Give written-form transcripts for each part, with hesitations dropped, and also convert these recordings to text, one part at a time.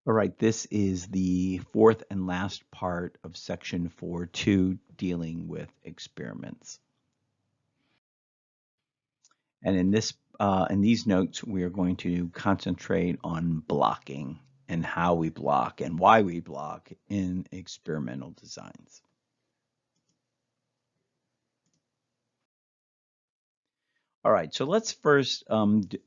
All right, this is the fourth and last part of section 4.2, dealing with experiments. And in these notes, we are going to concentrate on blocking and how we block and why we block in experimental designs. All right, so let's first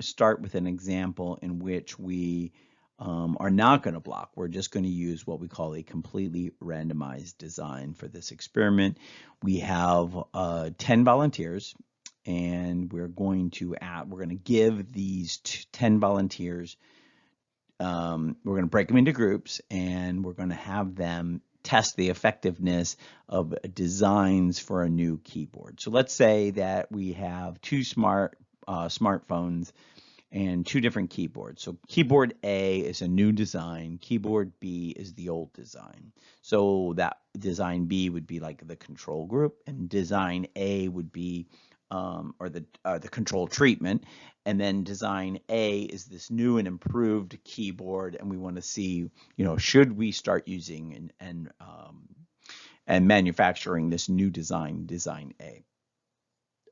start with an example in which we are not going to block. We're just going to use what we call a completely randomized design for this experiment. We have 10 volunteers, and we're going to give these 10 volunteers, we're going to break them into groups, and we're going to have them test the effectiveness of designs for a new keyboard. So let's say that we have two smartphones and two different keyboards. So keyboard A is a new design, keyboard B is the old design. So that design B would be like the control group, and design A would be or the control treatment, and then design A is this new and improved keyboard, and we want to see, should we start using and manufacturing this new design, design A.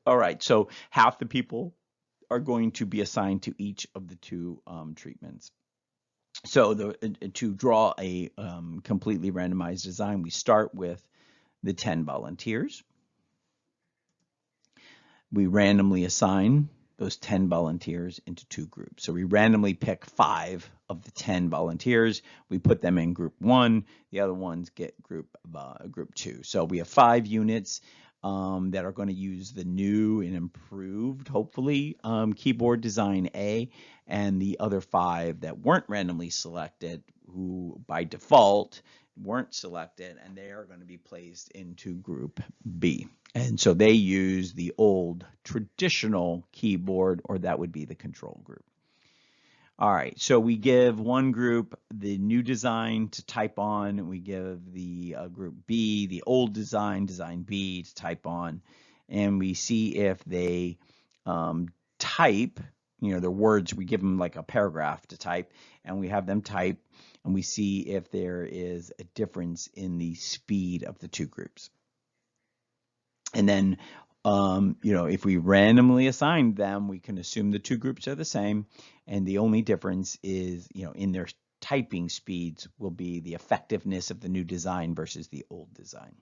All right, so half the people are going to be assigned to each of the two treatments. So to draw a completely randomized design, we start with the 10 volunteers. We randomly assign those 10 volunteers into two groups. So we randomly pick 5 of the 10 volunteers. We put them in group 1. The other ones get group 2. So we have 5 units that are going to use the new and improved, hopefully, keyboard design A, and the other 5 that weren't randomly selected, who by default weren't selected, and they are going to be placed into group B. And so they use the old traditional keyboard, or that would be the control group. All right, so we give one group the new design to type on, and we give the group B the old design, design B, to type on, and we see if they type, their words, we give them like a paragraph to type, and we have them type, and we see if there is a difference in the speed of the two groups. And then, if we randomly assign them, we can assume the two groups are the same, and the only difference is, in their typing speeds will be the effectiveness of the new design versus the old design.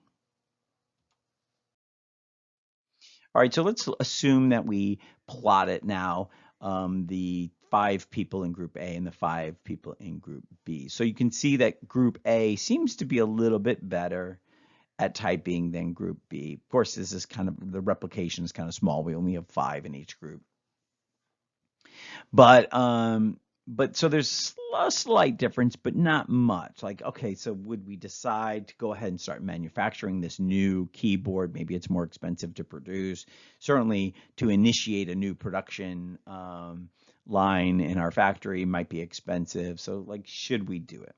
All right, so let's assume that we plot it now, the 5 people in group A and the 5 people in group B. So you can see that group A seems to be a little bit better at typing than group B. Of course, this is the replication is kind of small. We only have 5 in each group. But so there's a slight difference, but not much. Like, okay, so would we decide to go ahead and start manufacturing this new keyboard? Maybe it's more expensive to produce. Certainly, to initiate a new production line in our factory might be expensive. So, like, should we do it?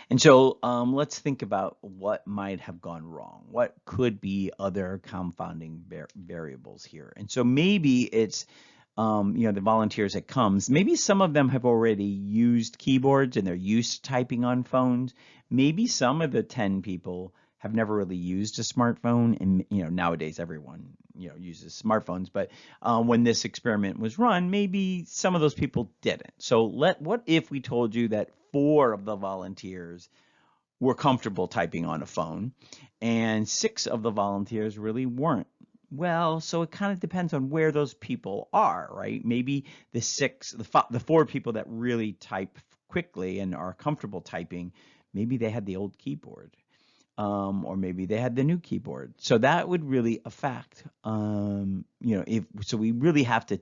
And so let's think about what might have gone wrong. What could be other confounding variables here? And so maybe it's, the volunteers that comes, maybe some of them have already used keyboards and they're used to typing on phones. Maybe some of the 10 people have never really used a smartphone, and nowadays everyone uses smartphones, but when this experiment was run, maybe some of those people didn't. So what if we told you that 4 of the volunteers were comfortable typing on a phone and 6 of the volunteers really weren't? Well, so it kind of depends on where those people are, right? Maybe the 4 people that really type quickly and are comfortable typing, maybe they had the old keyboard. Or maybe they had the new keyboard. So that would really affect, so we really have to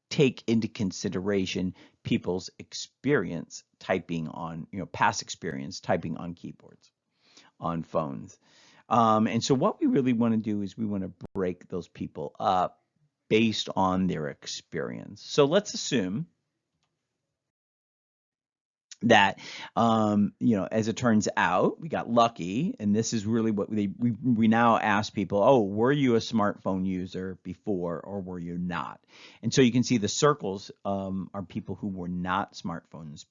take into consideration people's experience typing on, past experience typing on keyboards, on phones. And so what we really want to do is we want to break those people up based on their experience. So let's assume that, as it turns out, we got lucky, and this is really what we now ask people, oh, were you a smartphone user before or were you not? And so you can see the circles are people who were not smartphones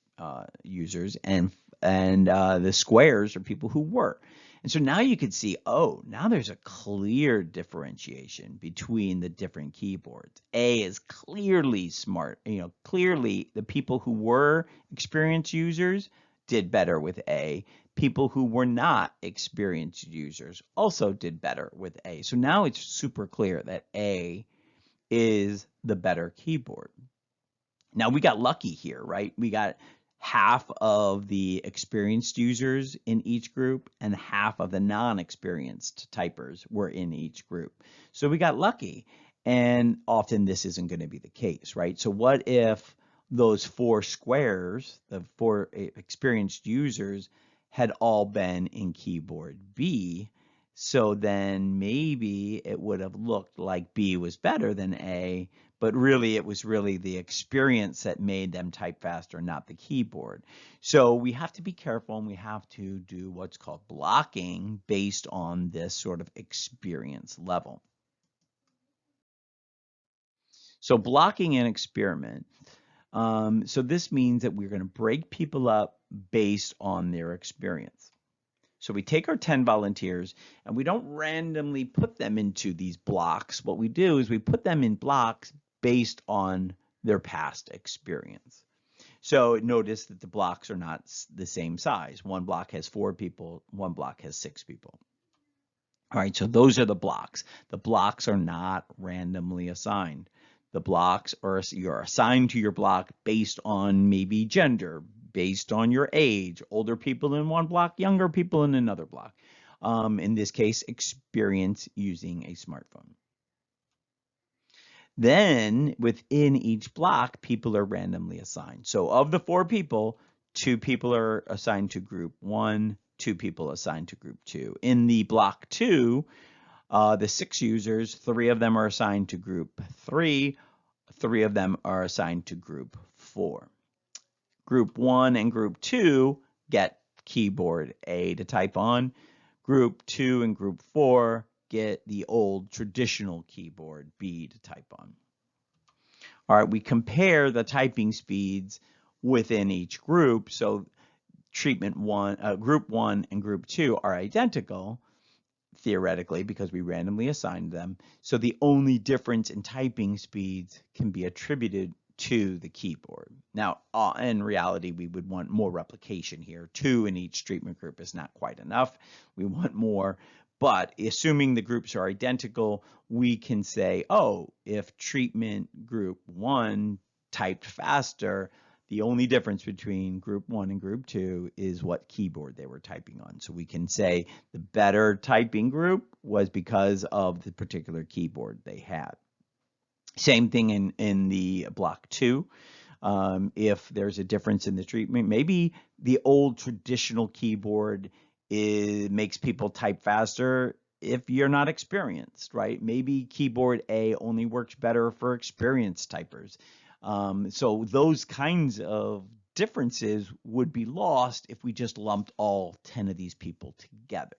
users, and the squares are people who were. And so now you could see, oh, now there's a clear differentiation between the different keyboards. A is clearly smart. Clearly the people who were experienced users did better with A. People who were not experienced users also did better with A. So now it's super clear that A is the better keyboard. Now we got lucky here, right? We got half of the experienced users in each group and half of the non-experienced typers were in each group. So we got lucky, and often this isn't going to be the case, right? So what if those 4 squares, the 4 experienced users, had all been in keyboard B? So then maybe it would have looked like B was better than A, but really it was really the experience that made them type faster, not the keyboard. So we have to be careful, and we have to do what's called blocking based on this sort of experience level. So blocking an experiment. So this means that we're going to break people up based on their experience. So we take our 10 volunteers and we don't randomly put them into these blocks. What we do is we put them in blocks based on their past experience. So notice that the blocks are not the same size. One block has 4 people, one block has 6 people. All right, so those are the blocks. The blocks are not randomly assigned. The blocks are, you're assigned to your block based on maybe gender, based on your age, older people in one block, younger people in another block. In this case, experience using a smartphone. Then within each block, people are randomly assigned. So of the 4 people, 2 people are assigned to group 1, 2 people assigned to group 2. In the block 2, the 6 users, 3 of them are assigned to group 3, 3 of them are assigned to group 4. Group 1 and group 2 get keyboard A to type on. Group 2 and group 4 get the old traditional keyboard B to type on. All right, we compare the typing speeds within each group. So group 1 and group 2 are identical, theoretically, because we randomly assigned them. So the only difference in typing speeds can be attributed to the keyboard. Now, in reality, we would want more replication here. 2 in each treatment group is not quite enough. We want more. But assuming the groups are identical, we can say, oh, if treatment group 1 typed faster, the only difference between group 1 and group 2 is what keyboard they were typing on. So we can say the better typing group was because of the particular keyboard they had. Same thing in the block 2. If there's a difference in the treatment, maybe the old traditional keyboard makes people type faster if you're not experienced, right? Maybe keyboard A only works better for experienced typers. So those kinds of differences would be lost if we just lumped all 10 of these people together.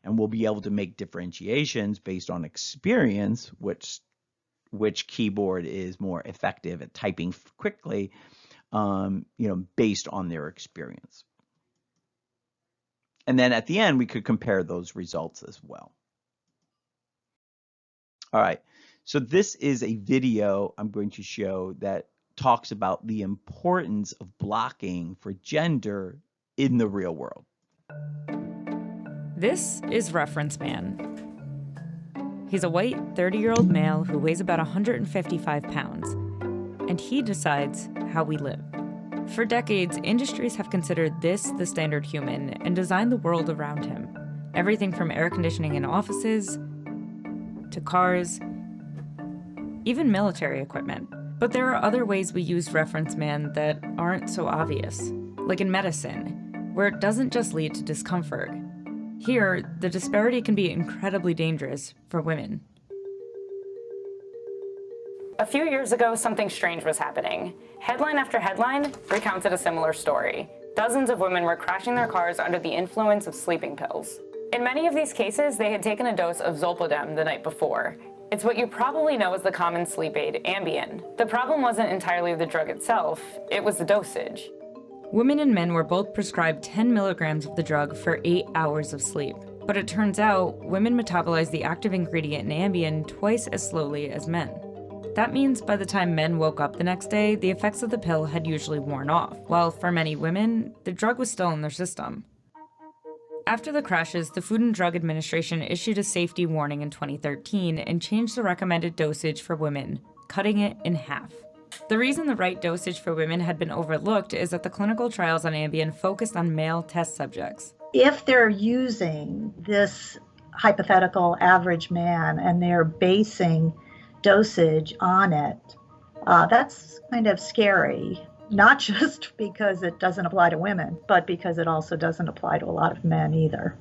And we'll be able to make differentiations based on experience, which keyboard is more effective at typing quickly, based on their experience. And then at the end, we could compare those results as well. All right, so this is a video I'm going to show that talks about the importance of blocking for gender in the real world. This is Reference Man. He's a white 30-year-old male who weighs about 155 pounds, and he decides how we live. For decades, industries have considered this the standard human and designed the world around him. Everything from air conditioning in offices to cars, even military equipment. But there are other ways we use Reference Man that aren't so obvious, like in medicine, where it doesn't just lead to discomfort. Here, the disparity can be incredibly dangerous for women. A few years ago, something strange was happening. Headline after headline recounted a similar story. Dozens of women were crashing their cars under the influence of sleeping pills. In many of these cases, they had taken a dose of zolpidem the night before. It's what you probably know as the common sleep aid Ambien. The problem wasn't entirely the drug itself, it was the dosage. Women and men were both prescribed 10 milligrams of the drug for 8 hours of sleep. But it turns out, women metabolize the active ingredient in Ambien twice as slowly as men. That means by the time men woke up the next day, the effects of the pill had usually worn off, while for many women, the drug was still in their system. After the crashes, the Food and Drug Administration issued a safety warning in 2013 and changed the recommended dosage for women, cutting it in half. The reason the right dosage for women had been overlooked is that the clinical trials on Ambien focused on male test subjects. If they're using this hypothetical average man and they're basing dosage on it, that's kind of scary. Not just because it doesn't apply to women, but because it also doesn't apply to a lot of men either.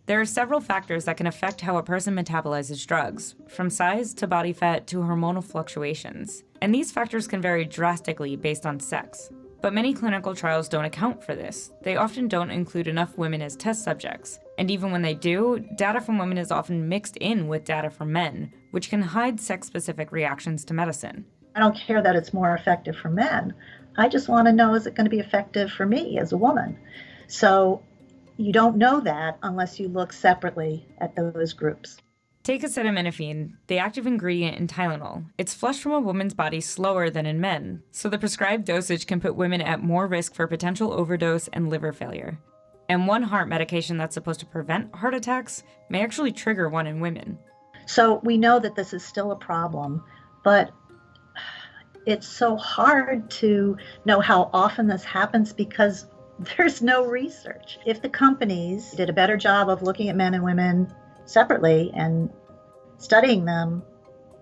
There are several factors that can affect how a person metabolizes drugs, from size to body fat to hormonal fluctuations. And these factors can vary drastically based on sex. But many clinical trials don't account for this. They often don't include enough women as test subjects. And even when they do, data from women is often mixed in with data from men, which can hide sex-specific reactions to medicine. I don't care that it's more effective for men. I just want to know, is it going to be effective for me as a woman? So you don't know that unless you look separately at those groups. Take acetaminophen, the active ingredient in Tylenol. It's flushed from a woman's body slower than in men, so the prescribed dosage can put women at more risk for potential overdose and liver failure. And one heart medication that's supposed to prevent heart attacks may actually trigger one in women. So we know that this is still a problem, but it's so hard to know how often this happens because there's no research. If the companies did a better job of looking at men and women separately and studying them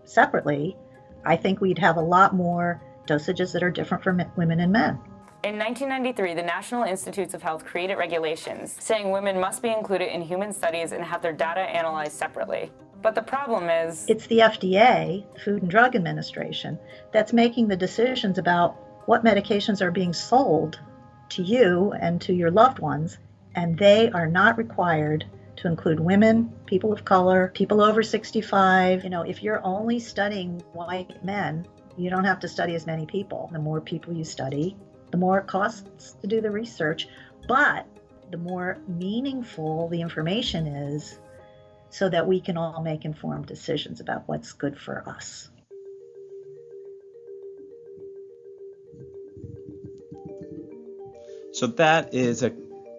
separately, I think we'd have a lot more dosages that are different for women and men. In 1993, the National Institutes of Health created regulations saying women must be included in human studies and have their data analyzed separately. But the problem is, it's the FDA, Food and Drug Administration, that's making the decisions about what medications are being sold to you and to your loved ones, and they are not required to include women, people of color, people over 65. If you're only studying white men, you don't have to study as many people. The more people you study, the more it costs to do the research, but the more meaningful the information is, so that we can all make informed decisions about what's good for us. So that is a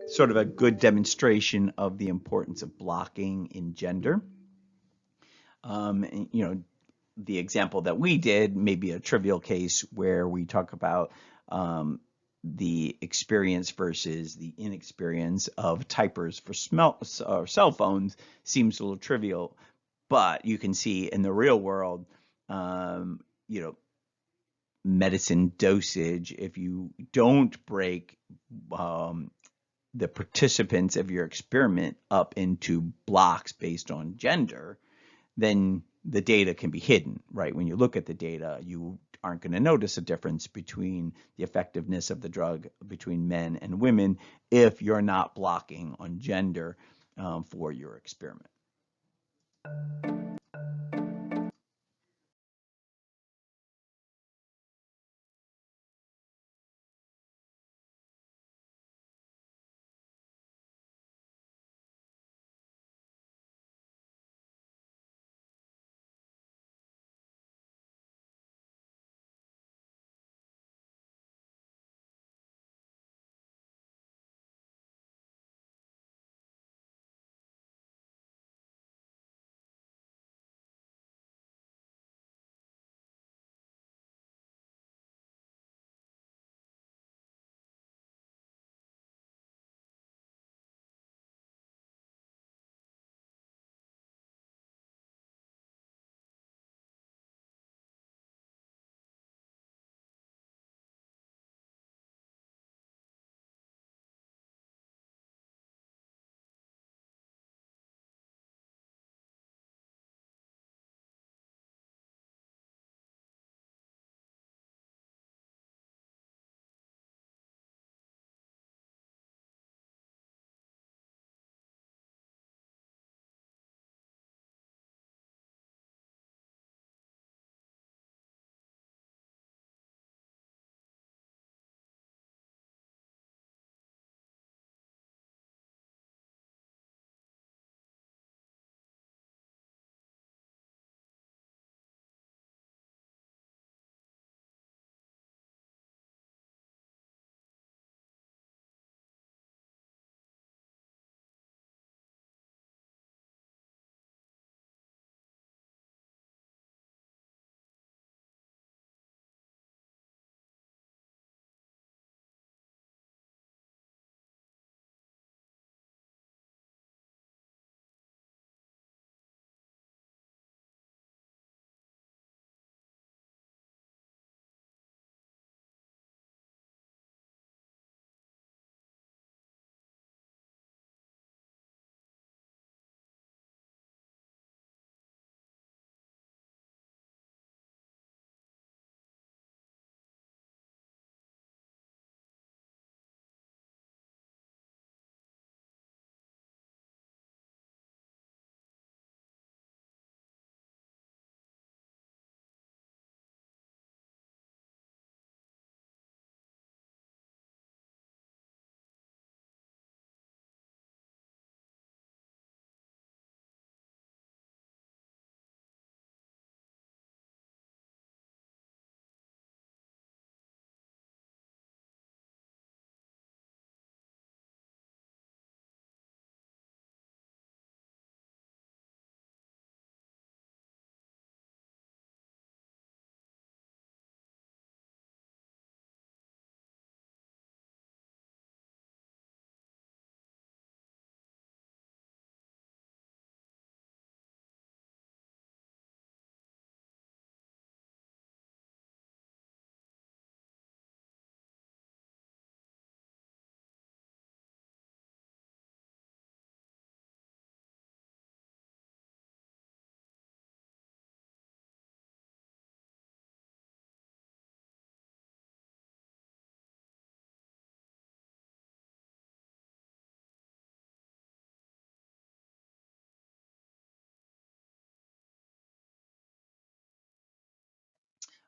sort of a good demonstration of the importance of blocking in gender. The example that we did may be a trivial case where we talk about the experience versus the inexperience of typers for cell phones seems a little trivial, but you can see in the real world, medicine dosage, if you don't break the participants of your experiment up into blocks based on gender, then the data can be hidden, right? When you look at the data, you aren't going to notice a difference between the effectiveness of the drug between men and women if you're not blocking on gender for your experiment.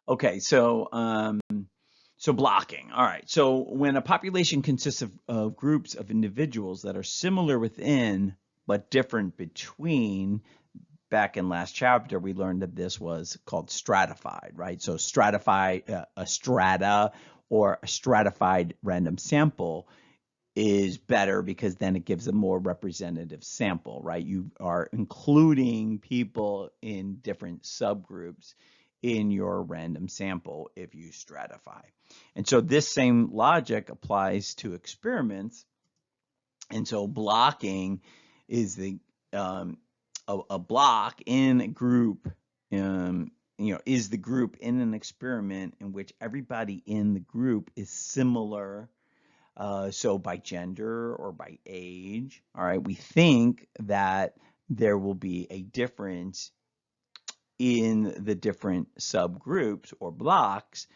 Okay, so blocking. All right. So when a population consists of groups of individuals that are similar within but different between, back in last chapter, we learned that this was called stratified, right? So stratified, a strata or a stratified random sample is better because then it gives a more representative sample, right? You are including people in different subgroups in your random sample if you stratify. And so this same logic applies to experiments. And so blocking is a block in a group, is the group in an experiment in which everybody in the group is similar. So by gender or by age, all right, we think that there will be a difference in the different subgroups or blocks,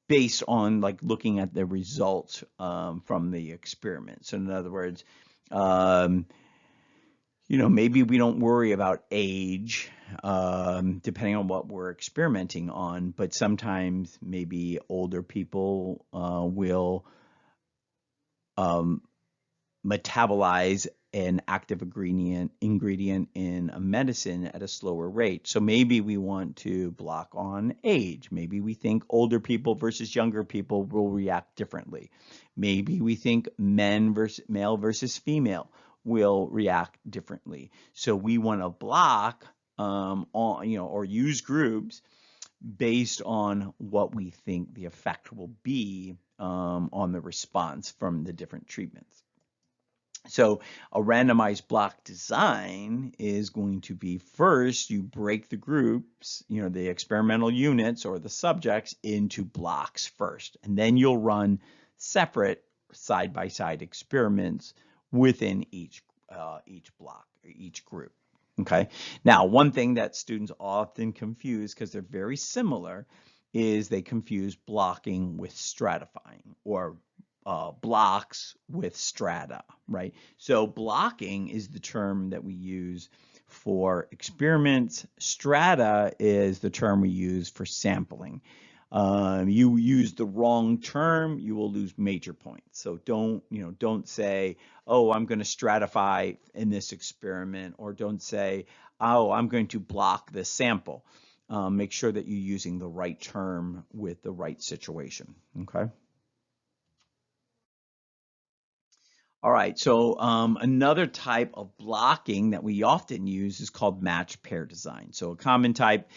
based on like looking at the results from the experiment. So in other words, maybe we don't worry about age, depending on what we're experimenting on, but sometimes maybe older people will metabolize an active ingredient in a medicine at a slower rate. So maybe we want to block on age. Maybe we think older people versus younger people will react differently. Maybe we think male versus female will react differently. So we want to block or use groups based on what we think the effect will be on the response from the different treatments. So a randomized block design is going to be, first you break the groups, the experimental units or the subjects, into blocks first, and then you'll run separate side-by-side experiments within each block, or each group. Okay. Now, one thing that students often confuse, because they're very similar, is they confuse blocking with stratifying, or blocks with strata, right? So blocking is the term that we use for experiments. Strata is the term we use for sampling. You use the wrong term, you will lose major points. So don't say, oh, I'm going to stratify in this experiment, or don't say, oh, I'm going to block this sample. Make sure that you're using the right term with the right situation, okay? All right, so another type of blocking that we often use is called matched pair design. So a common type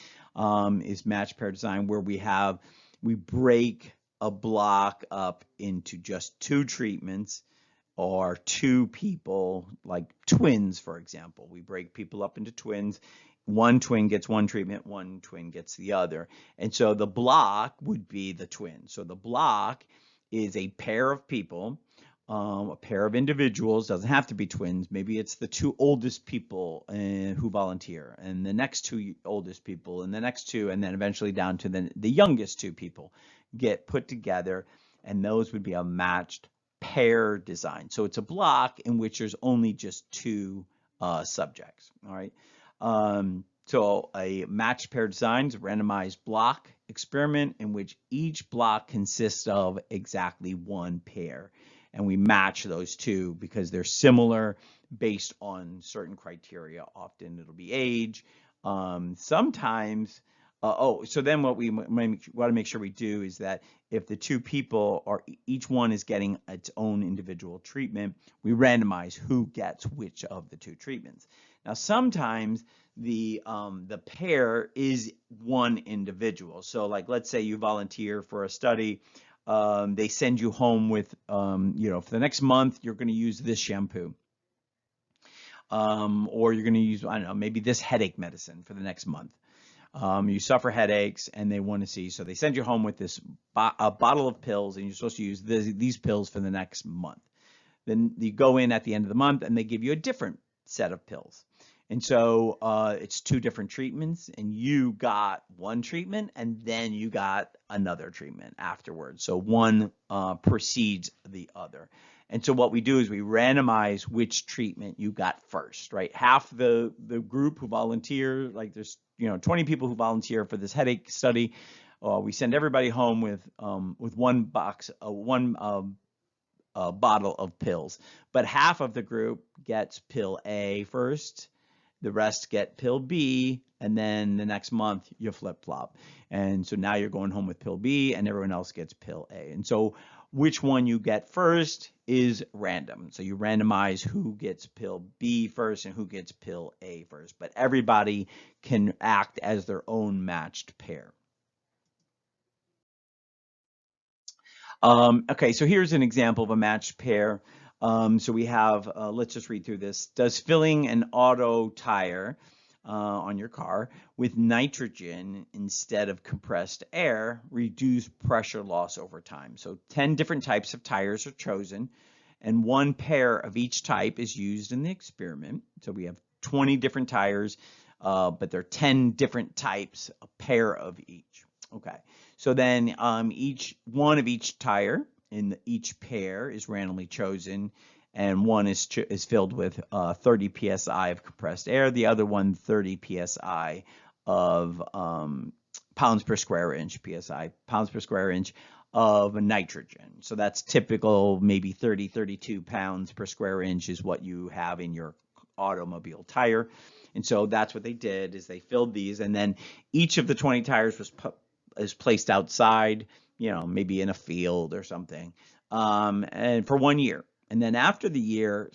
is matched pair design, where we break a block up into just two treatments or two people, like twins, for example. We break people up into twins. One twin gets one treatment, one twin gets the other. And so the block would be the twin. So the block is a pair of people, a pair of individuals. Doesn't have to be twins. Maybe it's the two oldest people who volunteer, and the next two oldest people, and the next two, and then eventually down to the youngest two people get put together, and those would be a matched pair design. So it's a block in which there's only just two subjects. All right. So a matched pair design is a randomized block experiment in which each block consists of exactly one pair. And we match those two because they're similar based on certain criteria. Often it'll be age. Sometimes, so then what we want to make sure we do is that if the two people are, each one is getting its own individual treatment, we randomize who gets which of the two treatments. Now, sometimes the pair is one individual. So like, let's say you volunteer for a study. They send you home with, for the next month, you're going to use this shampoo. Or you're going to use, I don't know, maybe this headache medicine for the next month. You suffer headaches and they want to see, so they send you home with this a bottle of pills, and you're supposed to use these pills for the next month. Then you go in at the end of the month and they give you a different set of pills. And so it's two different treatments, and you got one treatment and then you got another treatment afterwards. So one precedes the other. And so what we do is we randomize which treatment you got first, right? Half the group who volunteer, like there's 20 people who volunteer for this headache study. We send everybody home with one box, one bottle of pills. But half of the group gets pill A first, the rest get pill B, and then the next month you flip-flop. And so now you're going home with pill B and everyone else gets pill A. And so which one you get first is random. So you randomize who gets pill B first and who gets pill A first. But everybody can act as their own matched pair. Okay, so here's an example of a matched pair. So we have, let's just read through this. Does filling an auto tire on your car with nitrogen instead of compressed air reduce pressure loss over time? So 10 different types of tires are chosen, and one pair of each type is used in the experiment. So we have 20 different tires, but there are 10 different types, a pair of each. Okay, so then each one of each tire in each pair is randomly chosen, and one is filled with 30 psi of compressed air, the other one 30 psi of pounds per square inch, psi, pounds per square inch of nitrogen. So that's typical, maybe 30, 32 pounds per square inch is what you have in your automobile tire. And so that's what they did, is they filled these, and then each of the 20 tires is placed outside, maybe in a field or something, and for 1 year. And then after the year,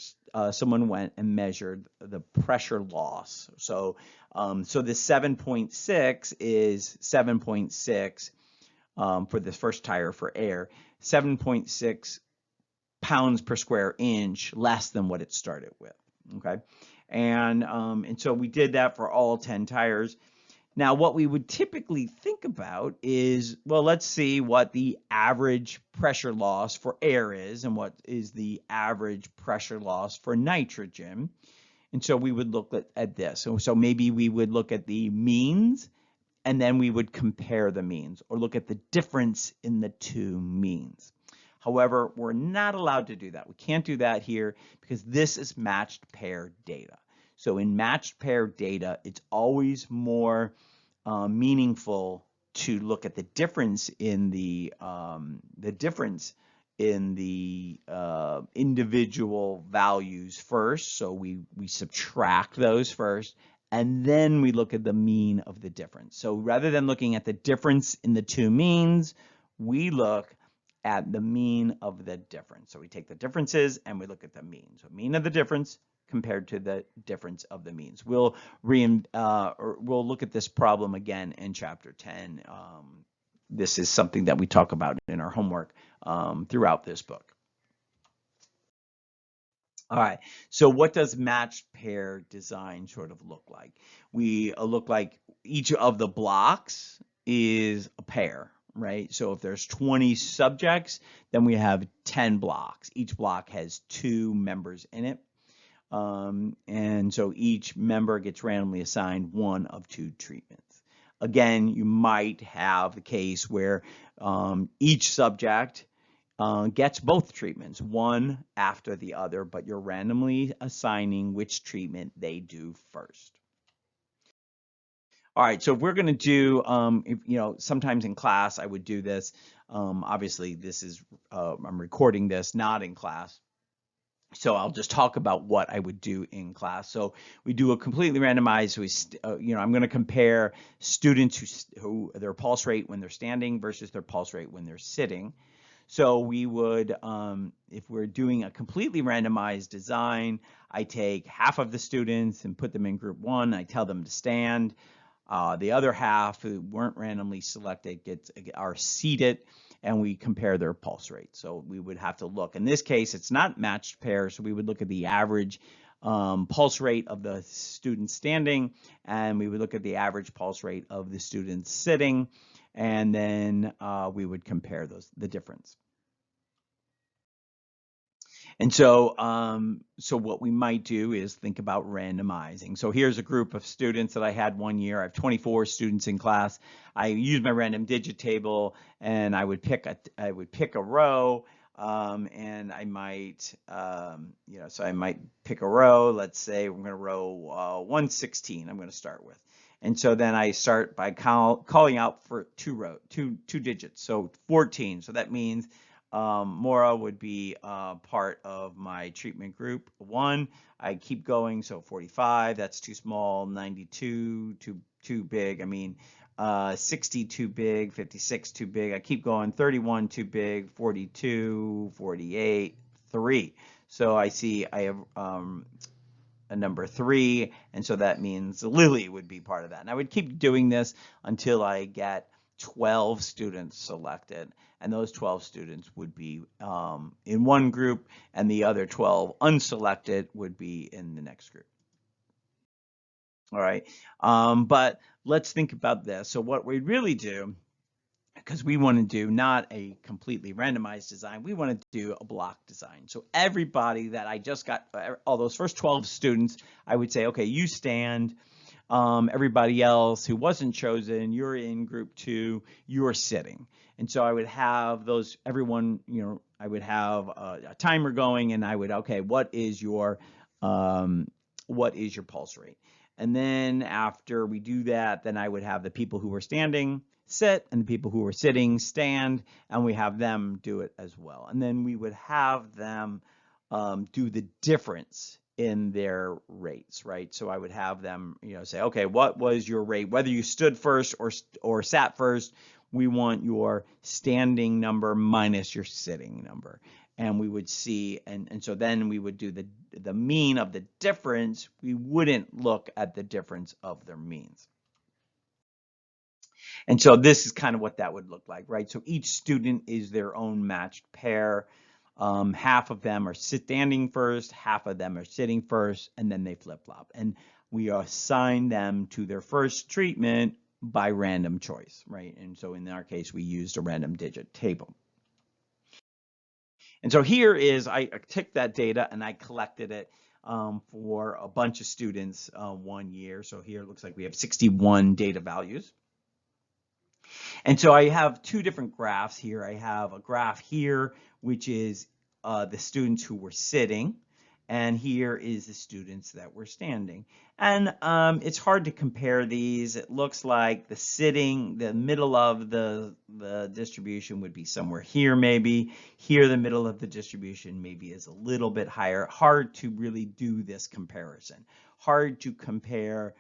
someone went and measured the pressure loss. So the 7.6 is 7.6 for the first tire for air, 7.6 pounds per square inch less than what it started with. Okay, and so we did that for all 10 tires. Now, what we would typically think about is, well, let's see what the average pressure loss for air is and what is the average pressure loss for nitrogen. And so we would look at this. So maybe we would look at the means, and then we would compare the means, or look at the difference in the two means. However, we're not allowed to do that. We can't do that here because this is matched pair data. So in matched pair data, it's always more meaningful to look at the difference in the individual values first. So we subtract those first, and then we look at the mean of the difference. So rather than looking at the difference in the two means, we look at the mean of the difference. So we take the differences and we look at the mean. So mean of the difference compared to the difference of the means. We'll look at this problem again in chapter 10. This is something that we talk about in our homework throughout this book. All right, so what does matched pair design sort of look like? We look like each of the blocks is a pair, right? So if there's 20 subjects, then we have 10 blocks. Each block has 2 members in it. And so each member gets randomly assigned one of 2 treatments. Again, you might have the case where each subject gets both treatments, one after the other, but you're randomly assigning which treatment they do first. All right, so if we're going to do, sometimes in class I would do this. Obviously, this is I'm recording this not in class. So I'll just talk about what I would do in class. So we do a completely randomized. I'm going to compare students who their pulse rate when they're standing versus their pulse rate when they're sitting. So we would, if we're doing a completely randomized design, I take half of the students and put them in group 1. I tell them to stand. The other half who weren't randomly selected are seated, and we compare their pulse rate. So we would have to look. In this case, it's not matched pair, so we would look at the average pulse rate of the students standing, and we would look at the average pulse rate of the students sitting, and then we would compare the difference. And so, so what we might do is think about randomizing. So here's a group of students that I had 1 year. I have 24 students in class. I use my random digit table, and I would pick a row, and I might, so I might pick a row. Let's say we're going to row 116. I'm going to start with, And so then I start by calling out for two digits, so 14. So that means Maura would be part of my treatment group 1. I keep going, so 45, that's too small, 92, too big. I mean, 60 too big, 56 too big. I keep going, 31 too big, 42, 48, 3. So I see I have a number 3, and so that means Lily would be part of that. And I would keep doing this until I get 12 students selected, and those 12 students would be in one group, and the other 12 unselected would be in the next group. All right, but let's think about this. So what we really do, because we want to do not a completely randomized design, we want to do a block design. So everybody that I just got, all those first 12 students, I would say, okay, you stand. Everybody else who wasn't chosen, you're in group 2, you're sitting. And so I would have those, everyone, I would have a timer going, and I would, okay, what is your pulse rate? And then after we do that, then I would have the people who were standing sit, and the people who were sitting stand, and we have them do it as well. And then we would have them do the difference in their rates, right? So I would have them, say, okay, what was your rate? Whether you stood first or sat first, we want your standing number minus your sitting number. And we would see, and so then we would do the mean of the difference. We wouldn't look at the difference of their means. And so this is kind of what that would look like, right? So each student is their own matched pair. Half of them are standing first, half of them are sitting first, and then they flip-flop. And we assign them to their first treatment by random choice, right? And so in our case, we used a random digit table. And so here is, I took that data and I collected it for a bunch of students 1 year. So here it looks like we have 61 data values. And so I have two different graphs here. I have a graph here, which is the students who were sitting, and here is the students that were standing. And it's hard to compare these. It looks like the sitting, the middle of the distribution would be somewhere here maybe. Here the middle of the distribution maybe is a little bit higher. Hard to really do this comparison. Hard to compare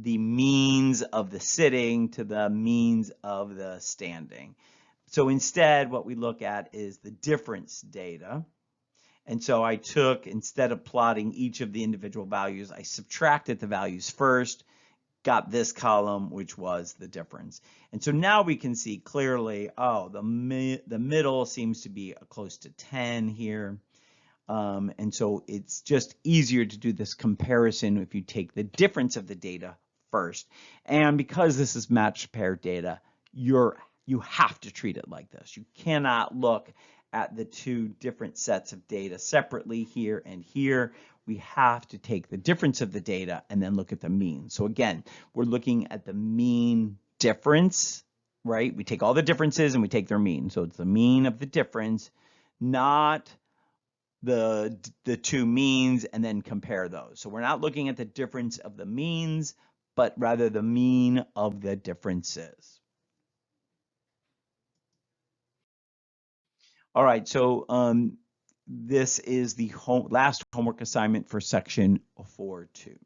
the means of the sitting to the means of the standing. So instead, what we look at is the difference data. And so I took, instead of plotting each of the individual values, I subtracted the values first, got this column, which was the difference. And so now we can see clearly, oh, the middle seems to be close to 10 here. And so it's just easier to do this comparison if you take the difference of the data first. And because this is matched pair data, you have to treat it like this. You cannot look at the two different sets of data separately here and here. We have to take the difference of the data and then look at the mean. So again, we're looking at the mean difference, right? We take all the differences and we take their mean. So it's the mean of the difference, not the two means, and then compare those. So we're not looking at the difference of the means, but rather the mean of the differences. All right, so this is the last homework assignment for section 4.2.